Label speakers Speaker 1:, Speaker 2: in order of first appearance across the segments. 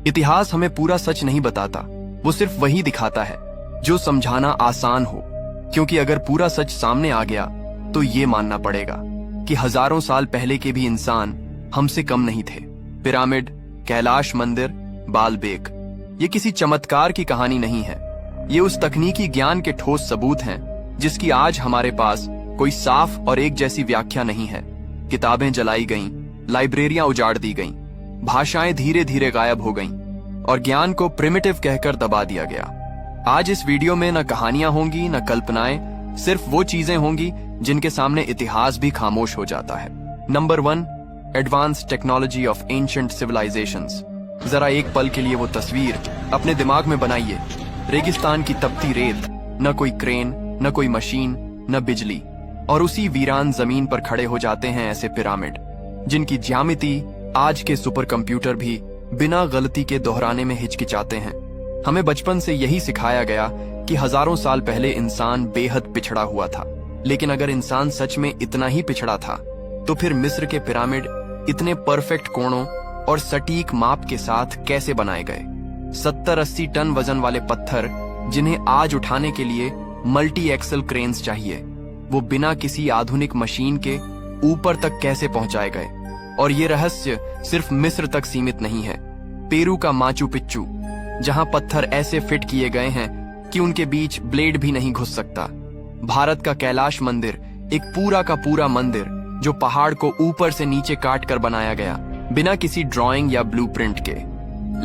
Speaker 1: इतिहास हमें पूरा सच नहीं बताता, वो सिर्फ वही दिखाता है जो समझाना आसान हो। क्योंकि अगर पूरा सच सामने आ गया तो ये मानना पड़ेगा कि हजारों साल पहले के भी इंसान हमसे कम नहीं थे। पिरामिड, कैलाश मंदिर, बालबेक, ये किसी चमत्कार की कहानी नहीं है। ये उस तकनीकी ज्ञान के ठोस सबूत हैं जिसकी आज हमारे पास कोई साफ और एक जैसी व्याख्या नहीं है। किताबें जलाई गईं, लाइब्रेरियां उजाड़ दी गईं, भाषाएं धीरे धीरे गायब हो गईं और ज्ञान को प्रिमिटिव कहकर दबा दिया गया। आज इस वीडियो में न कहानियां होंगी न कल्पनाएं, सिर्फ वो चीजें होंगी जिनके सामने इतिहास भी खामोश हो जाता है। Number 1, advance technology of ancient civilizations. जरा एक पल के लिए वो तस्वीर अपने दिमाग में बनाइए। रेगिस्तान की तपती रेत, न कोई क्रेन, न कोई मशीन, न बिजली, और उसी वीरान जमीन पर खड़े हो जाते हैं ऐसे पिरामिड जिनकी ज्यामिति आज के सुपर कंप्यूटर भी बिना गलती के दोहराने में हिचकिचाते हैं। हमें बचपन से यही सिखाया गया कि हजारों साल पहले इंसान बेहद पिछड़ा हुआ था। लेकिन अगर इंसान सच में इतना ही पिछड़ा था तो फिर मिस्र के पिरामिड इतने परफेक्ट कोणों और सटीक माप के साथ कैसे बनाए गए? 70-80 टन वजन वाले पत्थर जिन्हें आज उठाने के लिए मल्टी एक्सल क्रेन्स चाहिए, वो बिना किसी आधुनिक मशीन के ऊपर तक कैसे पहुंचाए गए? और ये रहस्य सिर्फ मिस्र तक सीमित नहीं है। पेरू का माचू पिच्चू, जहां पत्थर ऐसे फिट किए गए हैं कि उनके बीच ब्लेड भी नहीं घुस सकता। भारत का कैलाश मंदिर, एक पूरा का पूरा मंदिर जो पहाड़ को ऊपर से नीचे काट कर बनाया गया, बिना किसी ड्राइंग या ब्लूप्रिंट के।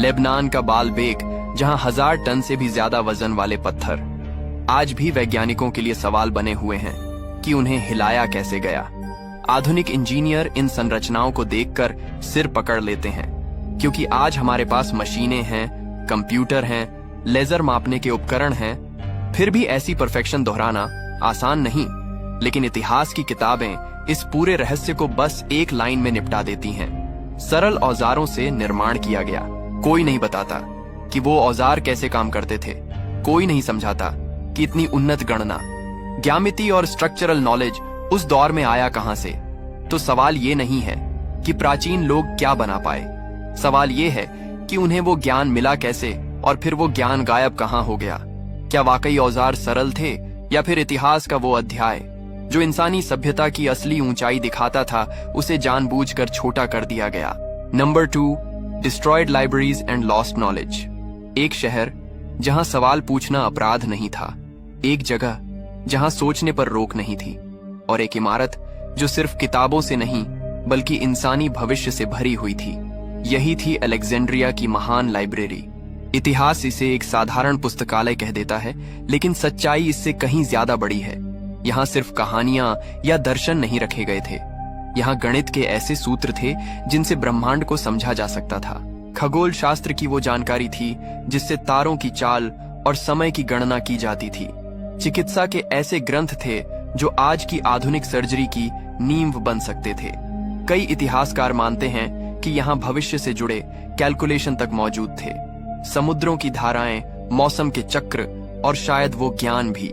Speaker 1: लेबनान का बालबेक, जहां 1000 टन से भी ज्यादा वजन वाले पत्थर आज भी वैज्ञानिकों के लिए सवाल बने हुए हैं कि उन्हें हिलाया कैसे गया। आधुनिक इंजीनियर इन संरचनाओं को देखकर सिर पकड़ लेते हैं, क्योंकि आज हमारे पास मशीनें हैं, कंप्यूटर हैं, लेजर मापने के उपकरण हैं। फिर भी ऐसी परफेक्शन दोहराना आसान नहीं। लेकिन इतिहास की किताबें इस पूरे रहस्य को बस एक लाइन में निपटा देती हैं। सरल औजारों से निर्माण किया गया। कोई नहीं बताता कि वो औजार कैसे काम करते थे। कोई नहीं समझाता कि इतनी उन्नत गणना, ज्यामिति और स्ट्रक्चरल नॉलेज उस दौर में आया कहां से। तो सवाल ये नहीं है कि प्राचीन लोग क्या बना पाए, सवाल ये है कि उन्हें वो ज्ञान मिला कैसे और फिर वो ज्ञान गायब कहां हो गया। क्या वाकई औजार सरल थे या फिर इतिहास का वो अध्याय जो इंसानी सभ्यता की असली ऊंचाई दिखाता था, उसे जानबूझकर छोटा कर दिया गया। Number 2, destroyed libraries and lost knowledge. एक शहर जहां सवाल पूछना अपराध नहीं था, एक जगह जहां सोचने पर रोक नहीं थी, और एक इमारत जो सिर्फ किताबों से नहीं बल्कि इंसानी भविष्य से भरी हुई थी। यही थी अलेक्जेंड्रिया की महान लाइब्रेरी। इतिहास इसे एक साधारण पुस्तकालय कह देता है, लेकिन सच्चाई इससे कहीं ज्यादा बड़ी है। यहाँ सिर्फ कहानियां या दर्शन नहीं रखे गए थे, यहाँ गणित के ऐसे सूत्र थे जिनसे ब्रह्मांड को समझा जा सकता था। खगोल शास्त्र की वो जानकारी थी जिससे तारों की चाल और समय की गणना की जाती थी। चिकित्सा के ऐसे ग्रंथ थे जो आज की आधुनिक सर्जरी की नींव बन सकते थे। कई इतिहासकार मानते हैं कि यहाँ भविष्य से जुड़े कैलकुलेशन तक मौजूद थे। समुद्रों की धाराएं, मौसम के चक्र और शायद वो ज्ञान भी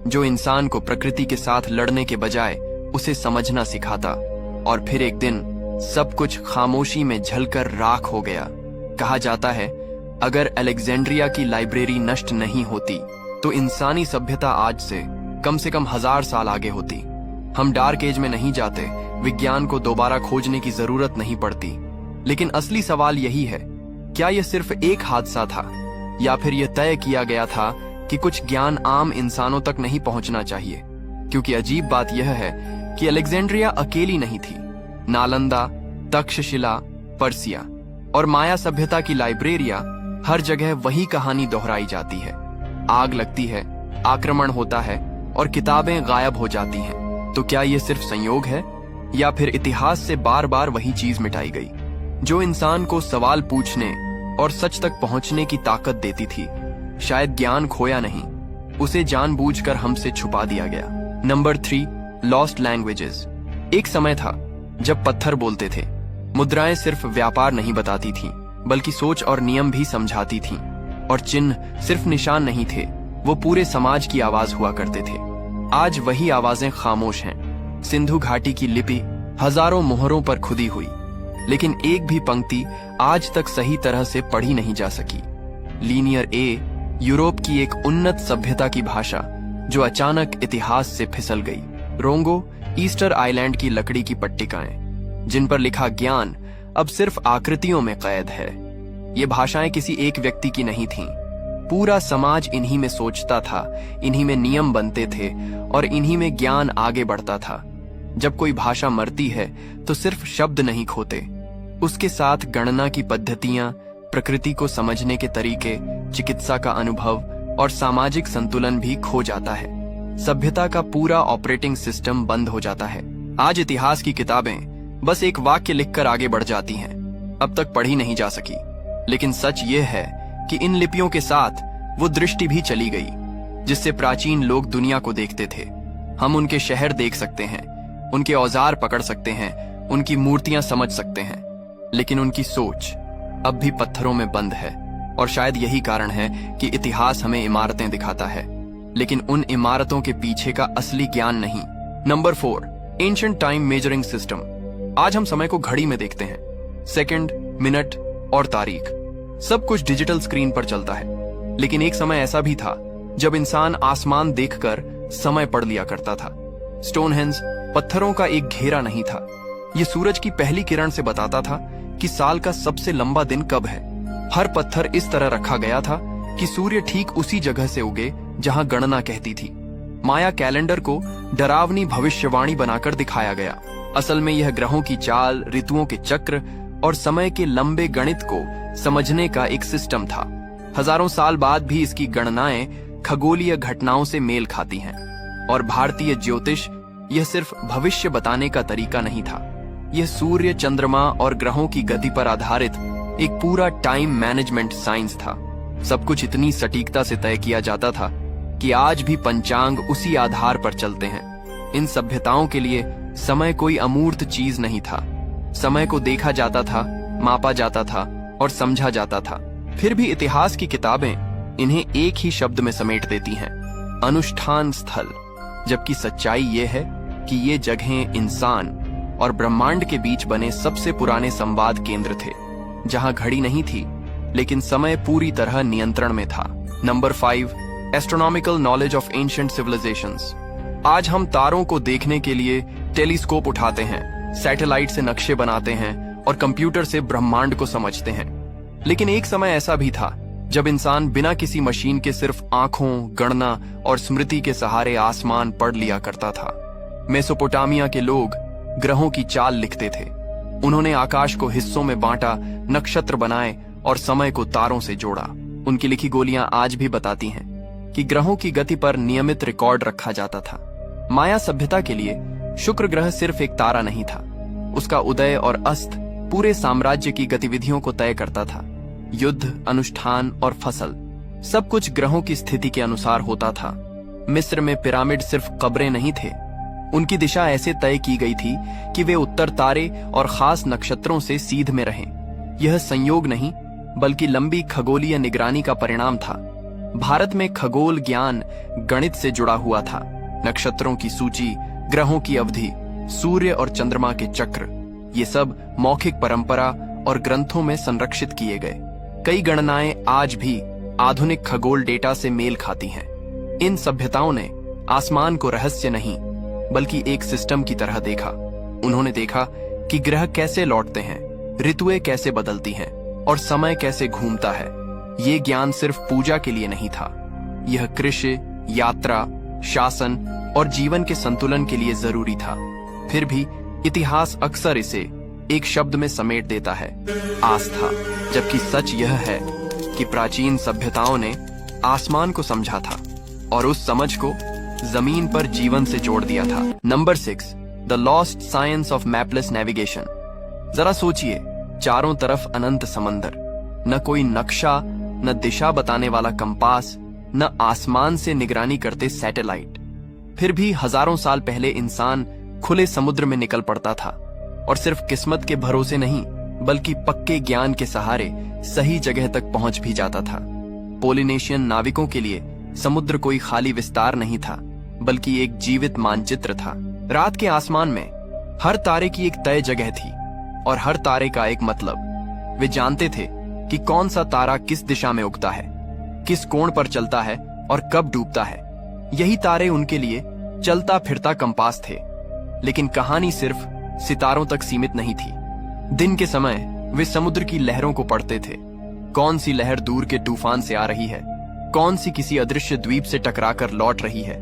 Speaker 1: जो इंसान को प्रकृति के साथ लड़ने के बजाय उसे समझना सिखाता। और फिर एक दिन सब कुछ खामोशी में झलकर राख हो गया। कहा जाता है अगर अलेक्जेंड्रिया की लाइब्रेरी नष्ट नहीं होती तो इंसानी सभ्यता आज से कम 1000 साल आगे होती। हम डार्क एज में नहीं जाते, विज्ञान को दोबारा खोजने की जरूरत नहीं पड़ती। लेकिन असली सवाल यही है, क्या यह सिर्फ एक हादसा था या फिर यह तय किया गया था कि कुछ ज्ञान आम इंसानों तक नहीं पहुंचना चाहिए? क्योंकि अजीब बात यह है कि अलेक्जेंड्रिया अकेली नहीं थी। नालंदा, तक्षशिला, पर्सिया और माया सभ्यता की लाइब्रेरिया, हर जगह वही कहानी दोहराई जाती है। आग लगती है, आक्रमण होता है और किताबें गायब हो जाती हैं। तो क्या ये सिर्फ संयोग है या फिर इतिहास से बार बार वही चीज मिटाई गई जो इंसान को सवाल पूछने और सच तक पहुंचने की ताकत देती थी? शायद ज्ञान खोया नहीं, उसे जानबूझकर हमसे छुपा दिया गया। Number 3, lost languages. एक समय था जब पत्थर बोलते थे। मुद्राएं सिर्फ व्यापार नहीं बताती थीं, बल्कि सोच और नियम भी समझाती थीं। और चिन्ह सिर्फ निशान नहीं थे, वो पूरे समाज की आवाज हुआ करते थे। आज वही आवाजें खामोश हैं। सिंधु घाटी की लिपि हजारों मोहरों पर खुदी हुई, लेकिन एक भी पंक्ति आज तक सही तरह से पढ़ी नहीं जा सकी। लीनियर ए यूरोप की एक उन्नत सभ्यता की भाषा जो अचानक इतिहास से फिसल गई। रोंगो ईस्टर आइलैंड की लकड़ी की पट्टिकाएं जिन पर लिखा ज्ञान अब सिर्फ आकृतियों में कैद है। ये भाषाएं किसी एक व्यक्ति की नहीं थीं। पूरा समाज इन्हीं में सोचता था, इन्हीं में नियम बनते थे और इन्हीं में ज्ञान आगे बढ़ता था। जब कोई भाषा मरती है तो सिर्फ शब्द नहीं खोते, उसके साथ गणना की पद्धतियां, प्रकृति को समझने के तरीके, चिकित्सा का अनुभव और सामाजिक संतुलन भी खो जाता है। सभ्यता का पूरा ऑपरेटिंग सिस्टम बंद हो जाता है। आज इतिहास की किताबें बस एक वाक्य लिखकर आगे बढ़ जाती हैं, अब तक पढ़ी नहीं जा सकी। लेकिन सच ये है कि इन लिपियों के साथ वो दृष्टि भी चली गई जिससे प्राचीन लोग दुनिया को देखते थे। हम उनके शहर देख सकते हैं, उनके औजार पकड़ सकते हैं, उनकी मूर्तियां समझ सकते हैं, लेकिन उनकी सोच अब भी पत्थरों में बंद है। और शायद यही कारण है कि इतिहास हमें इमारतें दिखाता है, लेकिन उन इमारतों के पीछे का असली ज्ञान नहीं। Number 4, ancient time measuring system. आज हम समय को घड़ी में देखते हैं, सेकंड, मिनट और तारीख, सब कुछ डिजिटल स्क्रीन पर चलता है। लेकिन एक समय ऐसा भी था जब इंसान आसमान देखकर समय पढ़ लिया करता था। स्टोनहेंज पत्थरों का एक घेरा नहीं था, यह सूरज की पहली किरण से बताता था कि साल का सबसे लंबा दिन कब है। हर पत्थर इस तरह रखा गया था कि सूर्य ठीक उसी जगह से उगे जहां गणना कहती थी। माया कैलेंडर को डरावनी भविष्यवाणी बनाकर दिखाया गया। असल में यह ग्रहों की चाल, ऋतुओं के चक्र और समय के लंबे गणित को समझने का एक सिस्टम था। हजारों साल बाद भी इसकी गणनाएं खगोलीय घटनाओं से मेल खाती हैं। और भारतीय ज्योतिष यह सिर्फ भविष्य बताने का तरीका नहीं था, यह सूर्य, चंद्रमा और ग्रहों की गति पर आधारित एक पूरा टाइम मैनेजमेंट साइंस था। सब कुछ इतनी सटीकता से तय किया जाता था कि आज भी पंचांग उसी आधार पर चलते हैं। इन सभ्यताओं के लिए समय कोई अमूर्त चीज नहीं था। समय को देखा जाता था, मापा जाता था और समझा जाता था। फिर भी इतिहास की किताबें इन्हें एक ही शब्द में समेट देती हैं, अनुष्ठान स्थल। जबकि सच्चाई ये है कि ये जगहें इंसान और ब्रह्मांड के बीच बने सबसे पुराने संवाद केंद्र थे, जहां घड़ी नहीं थी लेकिन समय पूरी तरह नियंत्रण में था। Number 5, astronomical knowledge of ancient civilizations. आज हम तारों को देखने के लिए टेलीस्कोप उठाते हैं, सैटेलाइट से नक्शे बनाते हैं और कंप्यूटर से ब्रह्मांड को समझते हैं। लेकिन एक समय ऐसा भी था जब इंसान बिना किसी मशीन के सिर्फ आंखों, गणना और स्मृति के सहारे आसमान पढ़ लिया करता था। मेसोपोटामिया के लोग ग्रहों की चाल लिखते थे। उन्होंने आकाश को हिस्सों में बांटा, नक्षत्र बनाए और समय को तारों से जोड़ा। उनकी लिखी गोलियां आज भी बताती हैं कि ग्रहों की गति पर नियमित रिकॉर्ड रखा जाता था। माया सभ्यता के लिए शुक्र ग्रह सिर्फ एक तारा नहीं था, उसका उदय और अस्त पूरे साम्राज्य की गतिविधियों को तय करता था। युद्ध, अनुष्ठान और फसल, सब कुछ ग्रहों की स्थिति के अनुसार होता था। मिस्र में पिरामिड सिर्फ कब्रें नहीं थे, उनकी दिशा ऐसे तय की गई थी कि वे उत्तर तारे और खास नक्षत्रों से सीध में रहें। यह संयोग नहीं बल्कि लंबी खगोलीय निगरानी का परिणाम था। भारत में खगोल ज्ञान गणित से जुड़ा हुआ था। नक्षत्रों की सूची, ग्रहों की अवधि, सूर्य और चंद्रमा के चक्र, ये सब मौखिक परंपरा और ग्रंथों में संरक्षित किए गए। कई गणनाएं आज भी आधुनिक खगोल डेटा से मेल खाती हैं। इन सभ्यताओं ने आसमान को रहस्य नहीं बल्कि एक सिस्टम की तरह देखा। उन्होंने देखा कि ग्रह कैसे लौटते हैं, ऋतुएं कैसे बदलती हैं और समय कैसे घूमता है। ये ज्ञान सिर्फ पूजा के लिए नहीं था, यह कृषि, यात्रा, शासन और जीवन के संतुलन के लिए जरूरी था। फिर भी इतिहास अक्सर इसे एक शब्द में समेट देता है, आस्था। जबकि सच यह है कि प्राचीन सभ्यताओं ने आसमान को समझा था और उस समझ को जमीन पर जीवन से जोड़ दिया था। Number 6, the lost science of mapless navigation. जरा सोचिए, चारों तरफ अनंत समंदर, न कोई नक्शा, न दिशा बताने वाला कंपास, न आसमान से निगरानी करते सैटेलाइट। फिर भी हजारों साल पहले इंसान खुले समुद्र में निकल पड़ता था और सिर्फ किस्मत के भरोसे नहीं बल्कि पक्के ज्ञान के सहारे सही जगह तक पहुंच भी जाता था। पोलिनेशियन नाविकों के लिए समुद्र कोई खाली विस्तार नहीं था बल्कि एक जीवित मानचित्र था। रात के आसमान में हर तारे की एक तय जगह थी और हर तारे का एक मतलब। वे जानते थे कि कौन सा तारा किस दिशा में उगता है, किस कोण पर चलता है और कब डूबता है। यही तारे उनके लिए चलता फिरता कंपास थे। लेकिन कहानी सिर्फ सितारों तक सीमित नहीं थी। दिन के समय वे समुद्र की लहरों को पढ़ते थे। कौन सी लहर दूर के तूफान से आ रही है, कौन सी किसी अदृश्य द्वीप से टकराकर लौट रही है।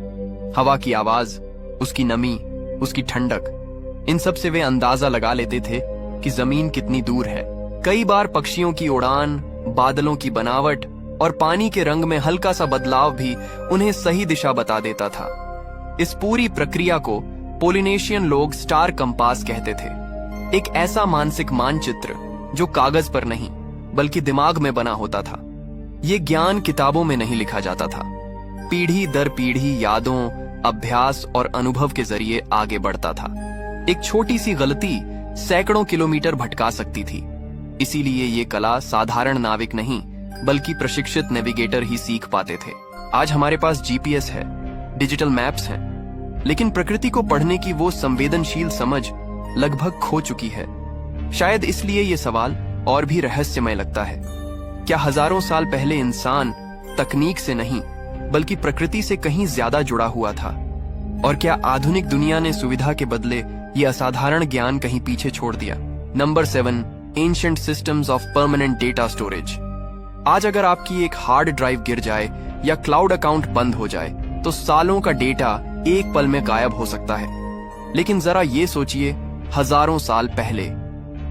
Speaker 1: हवा की आवाज, उसकी नमी, उसकी ठंडक, इन सब से वे अंदाजा लगा लेते थे कि जमीन कितनी दूर है। कई बार पक्षियों की उड़ान, बादलों की बनावट और पानी के रंग में हल्का सा बदलाव भी उन्हें सही दिशा बता देता था। इस पूरी प्रक्रिया को पोलिनेशियन लोग स्टार कंपास कहते थे। एक ऐसा मानसिक मानचित्र जो कागज पर नहीं बल्कि दिमाग में बना होता था। ये ज्ञान किताबों में नहीं लिखा जाता था, पीढ़ी दर पीढ़ी यादों, अभ्यास और अनुभव के जरिए आगे बढ़ता था। एक छोटी सी गलती सैकड़ों किलोमीटर भटका सकती थी। इसीलिए ये कला साधारण नाविक नहीं बल्कि प्रशिक्षित नेविगेटर ही सीख पाते थे। आज हमारे पास जीपीएस है, डिजिटल मैप्स हैं, लेकिन प्रकृति को पढ़ने की वो संवेदनशील समझ लगभग खो चुकी है। शायद इसलिए ये सवाल और भी रहस्यमय लगता है। क्या हजारों साल पहले इंसान तकनीक से नहीं बल्कि प्रकृति से कहीं ज्यादा जुड़ा हुआ था? और क्या आधुनिक दुनिया ने सुविधा के बदले ये असाधारण ज्ञान कहीं पीछे छोड़ दिया? Number 7, ancient systems of permanent data storage. आज अगर आपकी एक हार्ड ड्राइव गिर जाए या क्लाउड अकाउंट बंद हो जाए तो सालों का डेटा एक पल में गायब हो सकता है। लेकिन जरा ये सोचिए, हजारों साल पहले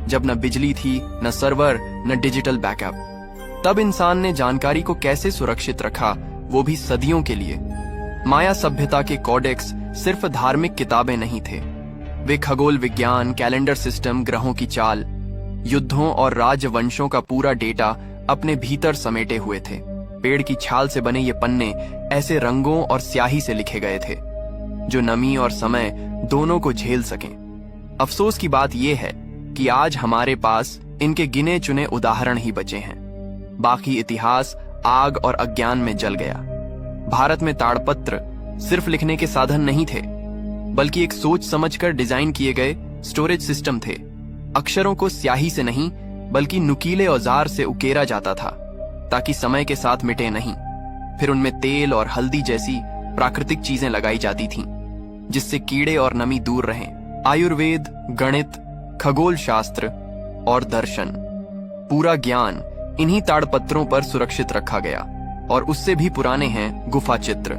Speaker 1: जब न बिजली थी, न सर्वर, न डिजिटल बैकअप, तब इंसान ने जानकारी को कैसे सुरक्षित रखा, वो भी सदियों के लिए। माया सभ्यता के कोडेक्स सिर्फ धार्मिक किताबें नहीं थे। वे खगोल विज्ञान, कैलेंडर सिस्टम, ग्रहों की चाल, युद्धों और राजवंशों का पूरा डेटा अपने भीतर समेटे हुए थे। पेड़ की छाल से बने ये पन्ने ऐसे रंगों और स्याही से लिखे गए थे जो नमी और समय दोनों को झेल सकें। अफसोस की बात यह है कि आज हमारे पास इनके गिने चुने उदाहरण ही बचे हैं। बाकी इतिहास आग और अज्ञान में जल गया। भारत में ताड़पत्र सिर्फ लिखने के साधन नहीं थे बल्कि एक सोच समझकर डिजाइन किए गए स्टोरेज सिस्टम थे। अक्षरों को स्याही से नहीं बल्कि नुकीले औजार से उकेरा जाता था ताकि समय के साथ मिटे नहीं। फिर उनमें तेल और हल्दी जैसी प्राकृतिक चीजें लगाई जाती थीं जिससे कीड़े और नमी दूर रहें। आयुर्वेद, गणित, खगोल शास्त्र और दर्शन, पूरा ज्ञान इन्हीं ताड़पत्रों पर सुरक्षित रखा गया। और उससे भी पुराने हैं गुफा चित्र।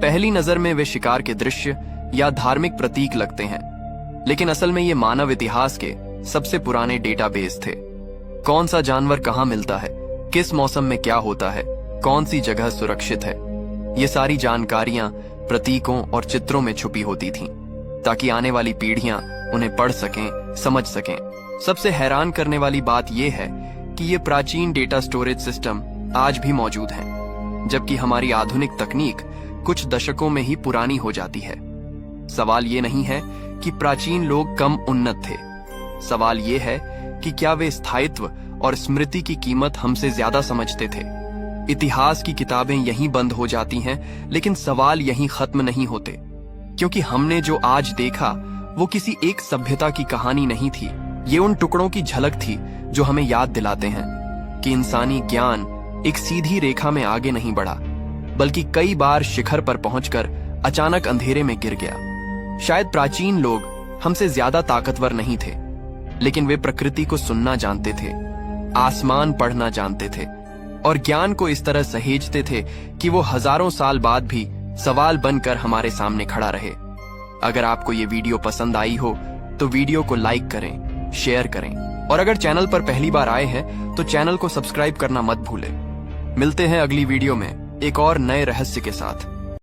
Speaker 1: पहली नजर में वे शिकार के दृश्य या धार्मिक प्रतीक लगते हैं, लेकिन असल में ये मानव इतिहास के सबसे पुराने डेटाबेस थे। कौन सा जानवर कहाँ मिलता है, किस मौसम में क्या होता है, कौन सी जगह सुरक्षित है, ये सारी जानकारियां प्रतीकों और चित्रों में छुपी होती थीं, ताकि आने वाली पीढ़ियां उन्हें पढ़ सकें, समझ सकें। सबसे हैरान करने वाली बात यह है कि ये प्राचीन डेटा स्टोरेज सिस्टम आज भी मौजूद हैं, जबकि हमारी आधुनिक तकनीक कुछ दशकों में ही पुरानी हो जाती है। सवाल ये नहीं है कि प्राचीन लोग कम उन्नत थे, सवाल ये है कि क्या वे स्थायित्व और स्मृति की कीमत हमसे ज्यादा समझते थे। इतिहास की किताबें यहीं बंद हो जाती हैं, लेकिन सवाल यहीं खत्म नहीं होते, क्योंकि हमने जो आज देखा वो किसी एक सभ्यता की कहानी नहीं थी। ये उन टुकड़ों की झलक थी जो हमें याद दिलाते हैं कि इंसानी ज्ञान एक सीधी रेखा में आगे नहीं बढ़ा, बल्कि कई बार शिखर पर पहुंचकर अचानक अंधेरे में गिर गया। शायद प्राचीन लोग हमसे ज्यादा ताकतवर नहीं थे, लेकिन वे प्रकृति को सुनना जानते थे, आसमान पढ़ना जानते थे और ज्ञान को इस तरह सहेजते थे कि वो हजारों साल बाद भी सवाल बनकर हमारे सामने खड़ा रहे। अगर आपको ये वीडियो पसंद आई हो तो वीडियो को लाइक करें, शेयर करें और अगर चैनल पर पहली बार आए हैं तो चैनल को सब्सक्राइब करना मत भूलें। मिलते हैं अगली वीडियो में एक और नए रहस्य के साथ।